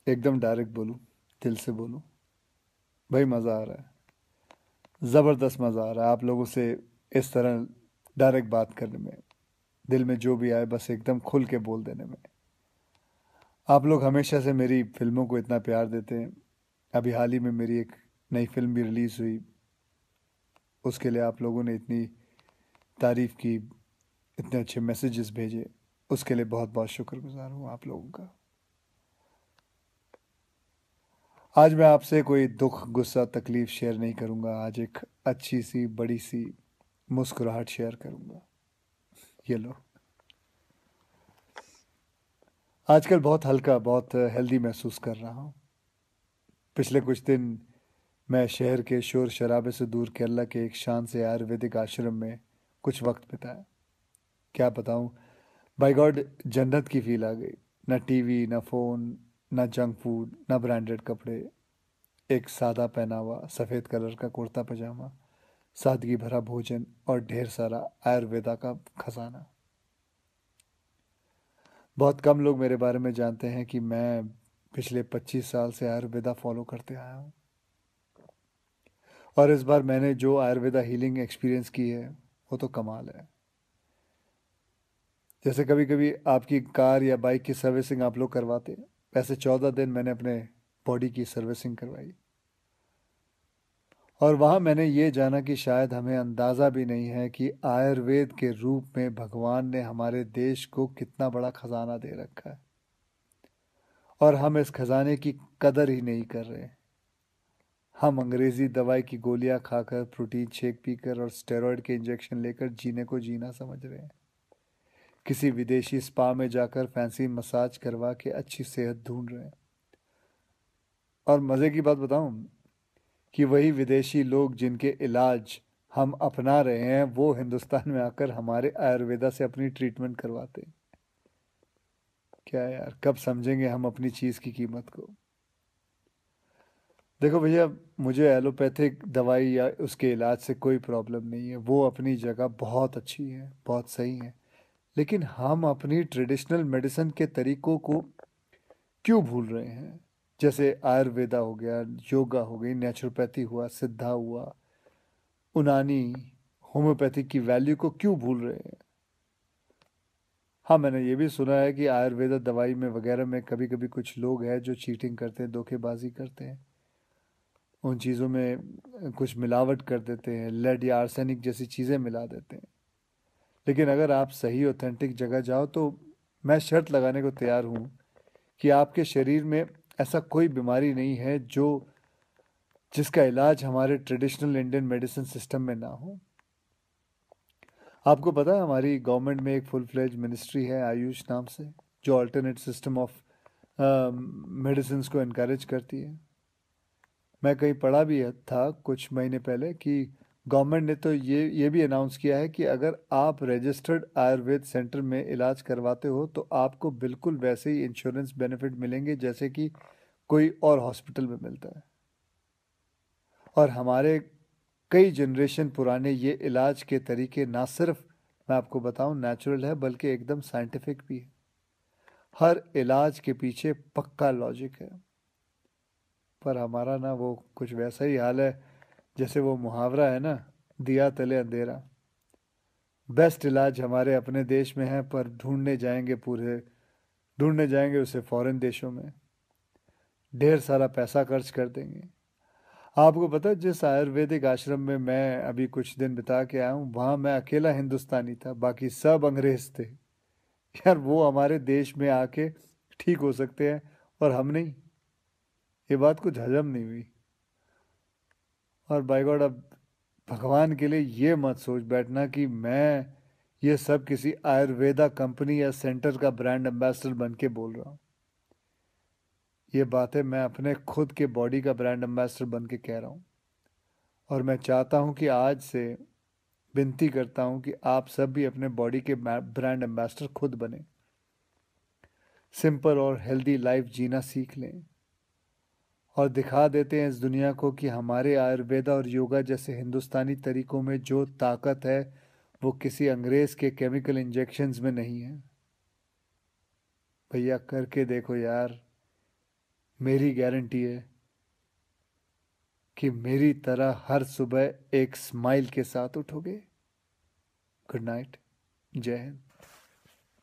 एकदम डायरेक्ट बोलूं, दिल से बोलूं, भाई मज़ा आ रहा है, ज़बरदस्त मज़ा आ रहा है आप लोगों से इस तरह डायरेक्ट बात करने में, दिल में जो भी आए बस एकदम खुल के बोल देने में। आप लोग हमेशा से मेरी फिल्मों को इतना प्यार देते हैं। अभी हाल ही में मेरी एक नई फिल्म भी रिलीज़ हुई, उसके लिए आप लोगों ने इतनी तारीफ़ की, इतने अच्छे मैसेजेस भेजे, उसके लिए बहुत बहुत शुक्रगुजार हूँ आप लोगों का। आज मैं आपसे कोई दुख गुस्सा तकलीफ़ शेयर नहीं करूँगा, आज एक अच्छी सी बड़ी सी मुस्कुराहट शेयर करूँगा। ये लो। आजकल बहुत हल्का, बहुत हेल्दी महसूस कर रहा हूँ। पिछले कुछ दिन मैं शहर के शोर शराबे से दूर केरला के एक शांत से आयुर्वेदिक आश्रम में कुछ वक्त बिताया। क्या बताऊँ, बाय गॉड जन्नत की फील आ गई। न टीवी, न फ़ोन, न जंक फूड, न ब्रांडेड कपड़े, एक सादा पहनावा, सफ़ेद कलर का कुर्ता पजामा, सादगी भरा भोजन और ढेर सारा आयुर्वेदा का खजाना। बहुत कम लोग मेरे बारे में जानते हैं कि मैं पिछले 25 साल से आयुर्वेदा फॉलो करते आया हूँ। और इस बार मैंने जो आयुर्वेदा हीलिंग एक्सपीरियंस की है वो तो कमाल है। जैसे कभी कभी आपकी कार या बाइक की सर्विसिंग आप लोग करवाते हैं, वैसे 14 दिन मैंने अपने बॉडी की सर्विसिंग करवाई। और वहाँ मैंने ये जाना कि शायद हमें अंदाज़ा भी नहीं है कि आयुर्वेद के रूप में भगवान ने हमारे देश को कितना बड़ा खजाना दे रखा है, और हम इस खजाने की कदर ही नहीं कर रहे। हम अंग्रेज़ी दवाई की गोलियां खाकर, प्रोटीन शेक पीकर और स्टेरॉयड के इंजेक्शन लेकर जीने को जीना समझ रहे हैं। किसी विदेशी स्पा में जाकर फैंसी मसाज करवा के अच्छी सेहत ढूंढ रहे हैं। और मज़े की बात बताऊं, कि वही विदेशी लोग जिनके इलाज हम अपना रहे हैं वो हिंदुस्तान में आकर हमारे आयुर्वेदा से अपनी ट्रीटमेंट करवाते हैं। क्या यार, कब समझेंगे हम अपनी चीज़ की कीमत को। देखो भैया, मुझे एलोपैथिक दवाई या उसके इलाज से कोई प्रॉब्लम नहीं है, वो अपनी जगह बहुत अच्छी है, बहुत सही है। लेकिन हम अपनी ट्रेडिशनल मेडिसिन के तरीकों को क्यों भूल रहे हैं? जैसे आयुर्वेदा हो गया, योगा हो गई, नेचुरोपैथी हुआ, सिद्धा हुआ, उनानी, होम्योपैथिक की वैल्यू को क्यों भूल रहे हैं? हाँ, मैंने ये भी सुना है कि आयुर्वेदा दवाई में वगैरह में कभी कभी कुछ लोग हैं जो चीटिंग करते हैं, धोखेबाजी करते हैं, उन चीज़ों में कुछ मिलावट कर देते हैं, लेड या आर्सेनिक जैसी चीज़ें मिला देते हैं। लेकिन अगर आप सही ऑथेंटिक जगह जाओ तो मैं शर्त लगाने को तैयार हूँ कि आपके शरीर में ऐसा कोई बीमारी नहीं है जो जिसका इलाज हमारे ट्रेडिशनल इंडियन मेडिसिन सिस्टम में ना हो। आपको पता है हमारी गवर्नमेंट में एक फुल फ्लेज मिनिस्ट्री है आयुष नाम से, जो अल्टरनेट सिस्टम ऑफ मेडिसिन को इनकरेज करती है। मैं कहीं पढ़ा भी था कुछ महीने पहले कि गवर्नमेंट ने तो ये भी अनाउंस किया है कि अगर आप रजिस्टर्ड आयुर्वेद सेंटर में इलाज करवाते हो तो आपको बिल्कुल वैसे ही इंश्योरेंस बेनिफिट मिलेंगे जैसे कि कोई और हॉस्पिटल में मिलता है। और हमारे कई जनरेशन पुराने ये इलाज के तरीके ना सिर्फ, मैं आपको बताऊं, नेचुरल है बल्कि एकदम साइंटिफिक भी है। हर इलाज के पीछे पक्का लॉजिक है। पर हमारा ना वो कुछ वैसा ही हाल है जैसे वो मुहावरा है ना, दिया तले अंधेरा। बेस्ट इलाज हमारे अपने देश में है पर ढूंढने जाएंगे उसे फॉरेन देशों में, ढेर सारा पैसा खर्च कर देंगे। आपको पता है जिस आयुर्वेदिक आश्रम में मैं अभी कुछ दिन बिता के आया हूँ, वहाँ मैं अकेला हिंदुस्तानी था, बाकी सब अंग्रेज थे। यार, वो हमारे देश में आके ठीक हो सकते हैं और हम नहीं। ये बात कुछ हजम नहीं हुई। और बाय गॉड, अब भगवान के लिए ये मत सोच बैठना कि मैं ये सब किसी आयुर्वेदा कंपनी या सेंटर का ब्रांड एम्बेसडर बन के बोल रहा हूँ। ये बातें मैं अपने खुद के बॉडी का ब्रांड एम्बेसडर बन के कह रहा हूँ। और मैं चाहता हूँ कि आज से विनती करता हूँ कि आप सब भी अपने बॉडी के ब्रांड एम्बेसडर खुद बने, सिंपल और हेल्दी लाइफ जीना सीख लें और दिखा देते हैं इस दुनिया को कि हमारे आयुर्वेदा और योगा जैसे हिंदुस्तानी तरीकों में जो ताकत है वो किसी अंग्रेज के केमिकल इंजेक्शंस में नहीं है। भैया, करके देखो यार, मेरी गारंटी है कि मेरी तरह हर सुबह एक स्माइल के साथ उठोगे। Good night. जय हिंद।